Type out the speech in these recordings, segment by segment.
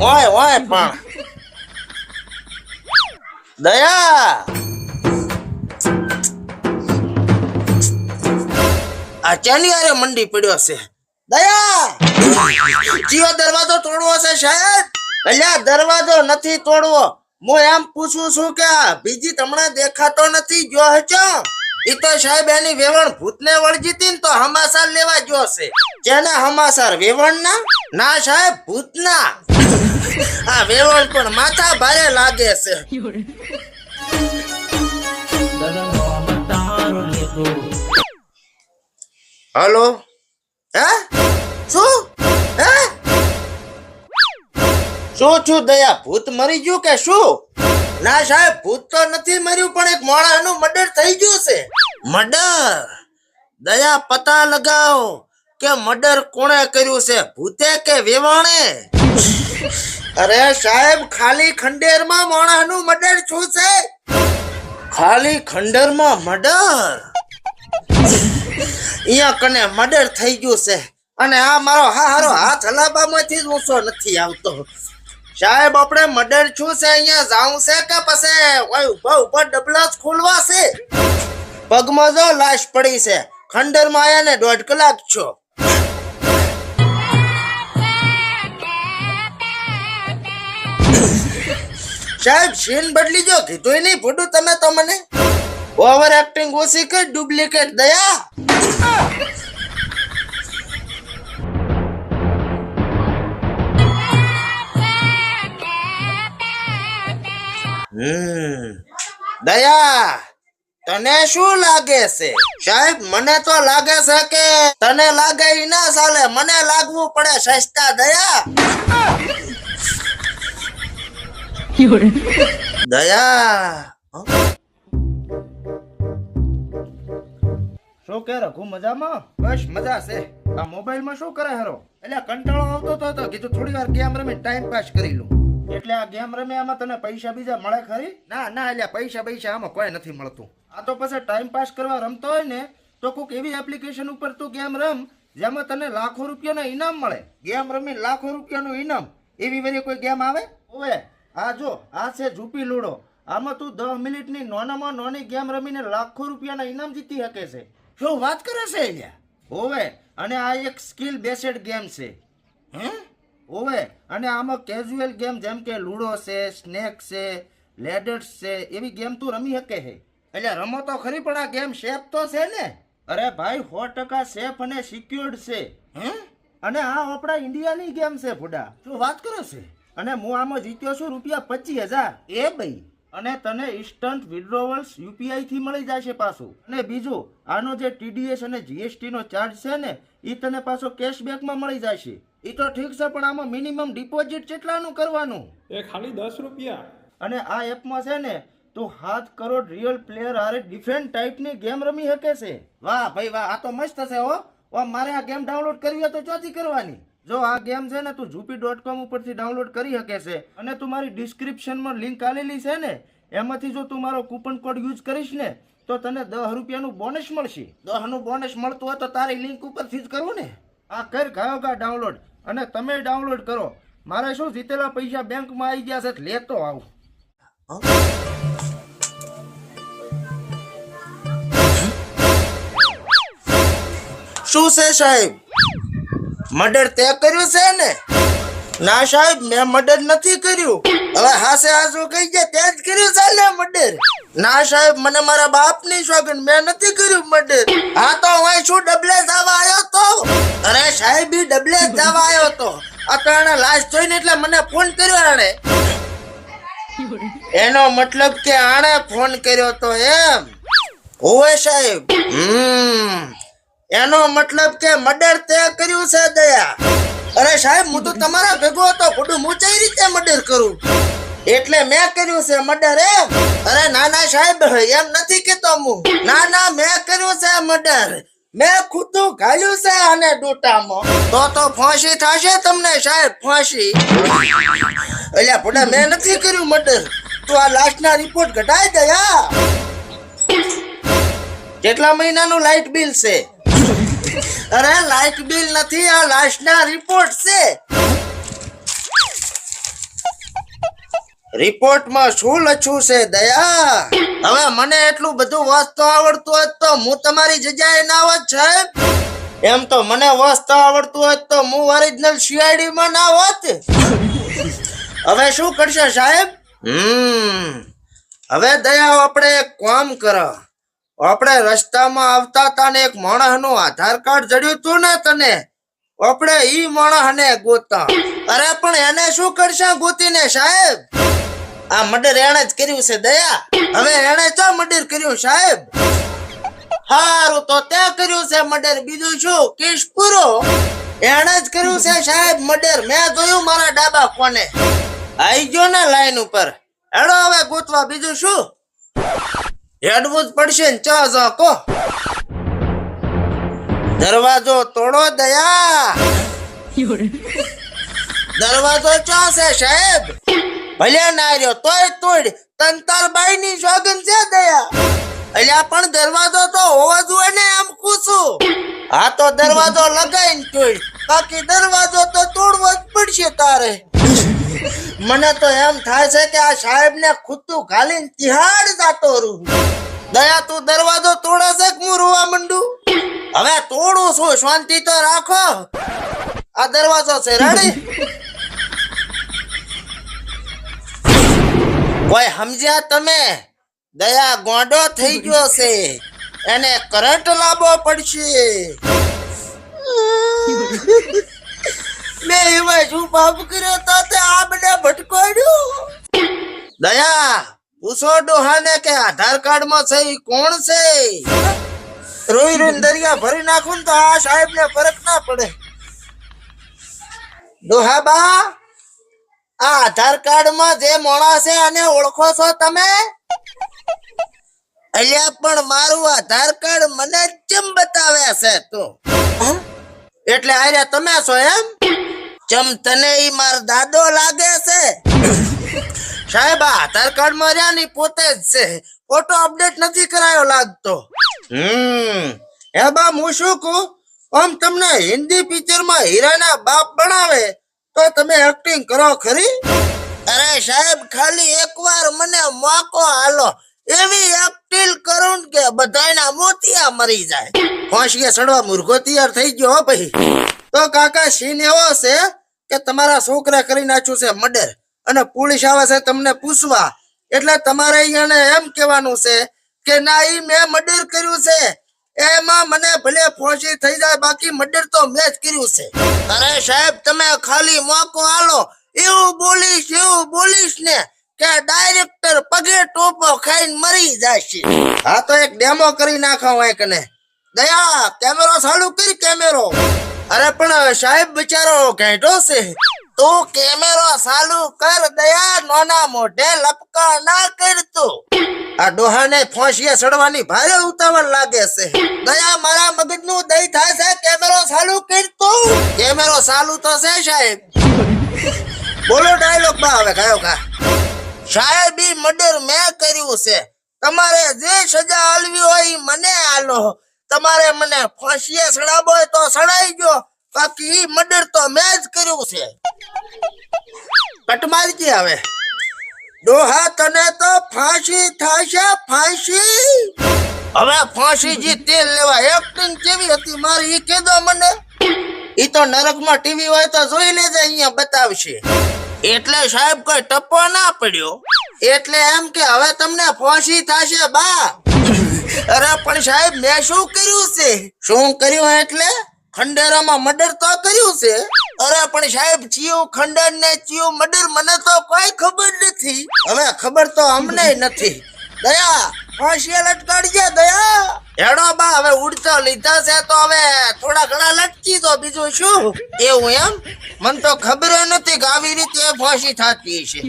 ઓય ઓય પણ દયા આ ચાલી આરે મંડી પડ્યો છે દયા જીઓ દરવાજો તોડવો છે સાહેબ અલ્યા દરવાજો નથી તોડવો હું એમ પૂછું છું કે બીજી તમને દેખાતો નથી જો હચો ઈ તો સાહેબ એની વેવણ ભૂતને વળજીતી ને તો હમાસાર લેવા ગયો છે જેના હમાસાર વેવણ ના સાહેબ ભૂતના આ વેવણ પણ માથા ભારે લાગે છે હલો હે શું હે શું છું દયા ભૂત મરી ગયું કે શું ના સાહેબ ભૂત તો નથી મર્યું પણ એક મોણાનું મર્ડર થઈ ગયું છે મર્ડર દયા પતા લગાવો કે મર્ડર કોણે કર્યું છે ભૂતે કે વેવાણે અરે સાહેબ ખાલી ખંડેરમાં મોણાનું મર્ડર શું છે ખાલી ખંડેરમાં મર્ડર અહીંયા કને મર્ડર થઈ ગયું છે અને આ મારો હારો હાથ હલાબામાંથી જ ઊંચો નથી આવતો સાહેબ આપણે મર્ડર છું છે અહીંયા જાવું છે કે પછી ઓય ઉભા ઉભા ડબલા જ ખોલવા છે પગમાં જો લાશ પડી છે ખંડરમાં આયા ને 1.5 કલાક છો સાહેબ સીન બદલી જો કીધું નહીં ફોટું તમે તો મને ઓવર એક્ટિંગ ઓછી કર ડુપ્લિકેટ દયા દયા તને શું લાગે છે સાહેબ મને તો લાગે છે કે તને લાગે ઈ ના ચાલે મને લાગવું પડે સસ્તા દયા દયા શું કે રઘુ મજામાં? બસ મજા છે. આ મોબાઈલમાં શું કરે હરો? એટલે કંટાળો આવતો તો કીધું થોડી વાર ગેમ રમી ટાઈમ પાસ કરી લઉં. એટલે આ ગેમ રમ્યામાં તને પૈસા બીજા મળે ખરી? ના ના, એટલે પૈસા આમાં કોઈ નથી મળતું. આ તો પછી ટાઈમ પાસ કરવા રમતો હોય ને તો કોઈક એવી એપ્લિકેશન ઉપર તું ગેમ રમ જેમાં તને લાખો રૂપિયાના ઇનામ મળે. ગેમ રમી લાખો રૂપિયાનું ઇનામ, એવી વેરી કોઈ ગેમ આવે? ઓવે આ જો, આ છે ઝૂપી લૂડો. આમાં તું 10 મિનિટની નાનામાં નાની ગેમ રમીને લાખો રૂપિયાના ઇનામ જીતી શકે છે. શું વાત કરે છે અહીંયા? ઓવે અને આ એક સ્કિલ બેસ્ડ ગેમ છે. હે ઓવે અને આમાં કેઝ્યુઅલ ગેમ જેમ કે લૂડો છે, સ્નેક છે, લેડર્સ છે, એવી ગેમ તું રમી શકે છે. એટલે રમો તો ખરી પણ આ ગેમ સેફ તો છે ને? અરે ભાઈ 100% સેફ અને સિક્યોર્ડ છે. હે અને આ આપણા ઇન્ડિયાની ગેમ છે ફુડા. શું વાત કરો છે? અને હું આમાં જીત્યો છું ₹25,000. એ ભાઈ અને તને ઇન્સ્ટન્ટ વિથડ્રોવલ્સ યુપીઆઈ થી મળી જશે પાછું. અને બીજું આનો જે ટીડીએસ અને જીએસટી નો ચાર્જ છે ને એ તને પાછો કેશબેકમાં મળી જશે. એ તો ઠીક છે પણ આમાં મિનિમમ ડિપોઝિટ કેટલાનું કરવાનું? એ ખાલી 10 રૂપિયા. અને આ એપમાં છે ને તો 7 કરોડ રિયલ પ્લેયર આરે ડિફરન્ટ ટાઈપની ગેમ રમી શકે છે. વાહ ભાઈ વાહ, આ તો મસ્ત છે હો. મારે આ ગેમ ડાઉનલોડ કરવી હોય તો ચોથી કરવાની? જો આ ગેમ છે ને તું ઝૂપી.com ઉપરથી ડાઉનલોડ કરી શકે છે. અને તું મારી ડિસ્ક્રિપ્શનમાં લિંક આલેલી છે ને એમાંથી જો તું મારો કૂપન કોડ યુઝ કરીશ ને તો તને 10 રૂપિયાનું બોનસ મળશે. 10 નું બોનસ મળતું હોય તો તારી લિંક ઉપરથી જ કરવું ને. આ કર ગાયોગા ડાઉનલોડ અને તમે ડાઉનલોડ કરો. મારે શું જીતેલા પૈસા બેંકમાં આવી ગયા છે લેતો આવું. શું છે સાહેબ? મર્ડર તે કર્યું છે ને? ના સાહેબ મેં મર્ડર નથી કર્યું. હવે હાસે હાસુ કહી જાય તે જ કર્યું છે ને મર્ડર? ના સાહેબ મને મારા બાપની સોગંદ, મેં નથી કર્યું મર્ડર. હા તો હું શું ડબલે જવા આવ્યો તો? અરે સાહેબ ઈ ડબલે જવા આવ્યો તો. અત્યારે લાશ જોઈને એટલે મને ફોન કર્યો આણે. એનો મતલબ કે આણે ફોન કર્યો તો એમ? ઓય સાહેબ એનો મતલબ કે મર્ડર તે કર્યું છે દયા? અરે સાહેબ હું તો તમારા ભેગો હતો, ખોટું હું કઈ રીતે મર્ડર કરું? એટલે મેં કર્યું છે મર્ડર એમ? અરે ના ના સાહેબ એમ નથી કેતો હું. ના ના મેં કર્યું છે મર્ડર. મેં ખુદું ઘાલ્યું છે આને ડૂટામાં. તો ફાંસી થશે તમને સાહેબ, ફાંસી. અલ્યા ભોડા મેં નથી કર્યું મર્ડર. તો આ લાસ્ટના રિપોર્ટ ઘટાઈ દયા. કેટલા મહિનાનું લાઇટ બિલ છે? અરે લાઇટ બિલ નથી, આ લાશના રિપોર્ટ છે. રિપોર્ટમાં શું લખ્યું છે દયા? હવે મને એટલું બધું વાંચતા આવડતું હોત તો હું તમારી જગ્યાએ ના હોત સાહેબ. એમ તો મને વાંચતા આવડતું હોત તો હું ઓરિજિનલ સીઆઈડી માં ના હોત. હવે શું કરશે સાહેબ? હવે દયા આપણે એક કામ કરો. આપણે રસ્તામાં આવતા તા ને એક માણસનું આધાર કાર્ડ જડ્યું તું ને તને, આપણે ઈ માણસને ગોતા. અરે પણ એને શું કરશે ગોતીને સાહેબ? આ મર્ડર એને જ કર્યું છે દયા. હવે એને તો મર્ડર કર્યું સાહેબ? હારું તો તે કર્યું છે મર્ડર, બીજું શું કેસ પૂરો? એને જ કર્યું છે સાહેબ મર્ડર. મેં જોયું મારા ડાબા કોને. આઈ ગયો ને લાઈન ઉપર. હેડો હવે ગોતવા, બીજું શું? હેડવું જ પડશે ને. ચા ઝાકો દરવાજો તોડો દયા. દરવાજો ચા છે સાહેબ? ભલે ના રહ્યો તોય તોડ. તંતર બાઈ ની સોગન છે દયા. અલ્યા પણ દરવાજો તો હોવો જોઈએ ને, આમ પૂછું. હા તો દરવાજો લગાઈને તોડ, બાકી દરવાજો તો તોડવો જ પડશે તારે. મને તો એમ થાય છે કે આ સાહેબ ને ખુતું ઘાલીને તિહાડ જાતો રહું. દયા તું દરવાજો તોડે છે કે હું રોવા મંડું? હવે તોડું છું, શાંતિ તો રાખો. આ દરવાજો છે રેડી? કોઈ સમજ્યા તમે? દયા ગોંડો થઈ ગયો છે, એને કરંટ લાવવો પડશે. મેં એમાં શું પાપ કર્યો તો તે આમને ભટકાડ્યું? દયા પૂછો ડોહાને કે આધાર કાર્ડ માં છે ઈ કોણ છે? રોઈ રોઈ દરિયા ભરી નાખું તો આ સાહેબ ને ફરક ના પડે. ડોહાબા, આ આધાર કાર્ડ માં જે મોણા છે અને ઓળખો છો તમે? અલ્યા પણ મારું આધાર કાર્ડ મને જ કેમ બતાવે છે તું? એટલે આરે તમે છો એમ? ચમ તને ઈ માર દાદો લાગે છે? સાહેબ આ આધાર કાર્ડ માં રહ્યા ની પોતે જ છે, ફોટો અપડેટ નથી કરાયો લાગતો. હે બા હું શું કહું, આમ તમને હિન્દી પિક્ચર માં હીરાના બાપ બનાવે તો તમે એક્ટિંગ કરો ખરી? અરે સાહેબ ખાલી એકવાર મને મોકો હાલો, એવી એક્ટિંગ કરું કે બધાયના મોતિયા મરી જાય. ફાંસીએ ચડવા મુર્ગો તૈયાર થઈ ગયો હો ભાઈ. તો કાકા સીન એવો છે કે તમારા છોકરા કરી નાખ્યું છે મર્ડર, અને પોલીસ આવે છે તમને પૂછવા, એટલે તમારે અહીંયા એમ કહેવાનું છે કે ના ઈ મેં મર્ડર કર્યું છે. એમાં મને ભલે ફાંસી થઈ જાય, બાકી મર્ડર તો મેં જ કર્યું છે. અરે સાહેબ તમે ખાલી મોકો હાલો, એવું બોલીશ ને કે ડાયરેક્ટર પગે ટોપો ખાઈને મરી જશે. હા તો એક ડેમો કરી નાખો હોય કને. દયા કેમેરો ચાલુ કરી, કેમેરો. અરે પણ સાહેબ બિચારો ઘેટો છે. તો કેમેરો ચાલુ કર દયા, નોના મોઢે લપકા ના કરતો. આ ડોહાને ફાંસીએ ચડવાની ભારે ઉતાવળ લાગે છે. દયા મારા મગજનું દહીં થાય છે. કેમેરો ચાલુ કરતો. કેમેરો ચાલુ તો છે સાહેબ. બોલો ડાયલોગ બા હવે કયો કા? સાહેબ ઈ મર્ડર મેં કર્યું છે, તમારે જે સજા આલવી હોય ઈ મને આલો. તમારે મને ફાંસીએ ચડાવો હોય તો ચડાઈ ગયો, બાકી ઈ મર્ડર તો મેં જ કર્યું છે. કટમારજી હવે ડોહા તને તો ફાંસી થશે, ફાંસી. હવે ફાંસી જી તેલ લેવા એક્ટિંગ કેવી હતી મારી ઈ કહેજો મને. ઈ તો નરકમાં ટીવી હોય તો જોઈ લેજે, અહીંયા બતાવશે. એટલે સાહેબ કોઈ ટપ્પો ના પડ્યો, એટલે એમ કે હવે તમને ફાંસી થશે બા. અરે પણ સાહેબ મેં શું કર્યું છે? શું કર્યું એટલે? ખંડેરામાં મર્ડર તો કર્યું છે. અરે પણ સાહેબ ચિયું ખંડેર ને ચિયું મર્ડર મને તો કોઈ ખબર નથી. હવે ખબર તો અમને નથી. દયા ફાંસી લટકાડજે દયા. હેડો બા હવે ઉડતો લીધા છે તો હવે થોડા ઘણા લટકી દો, બીજું શું. એવું એમ? મને તો ખબર નથી કે આવી રીતે ફાંસી થતી છે.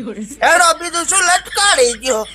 હેડો બીજું શું લટકાડી ગયો.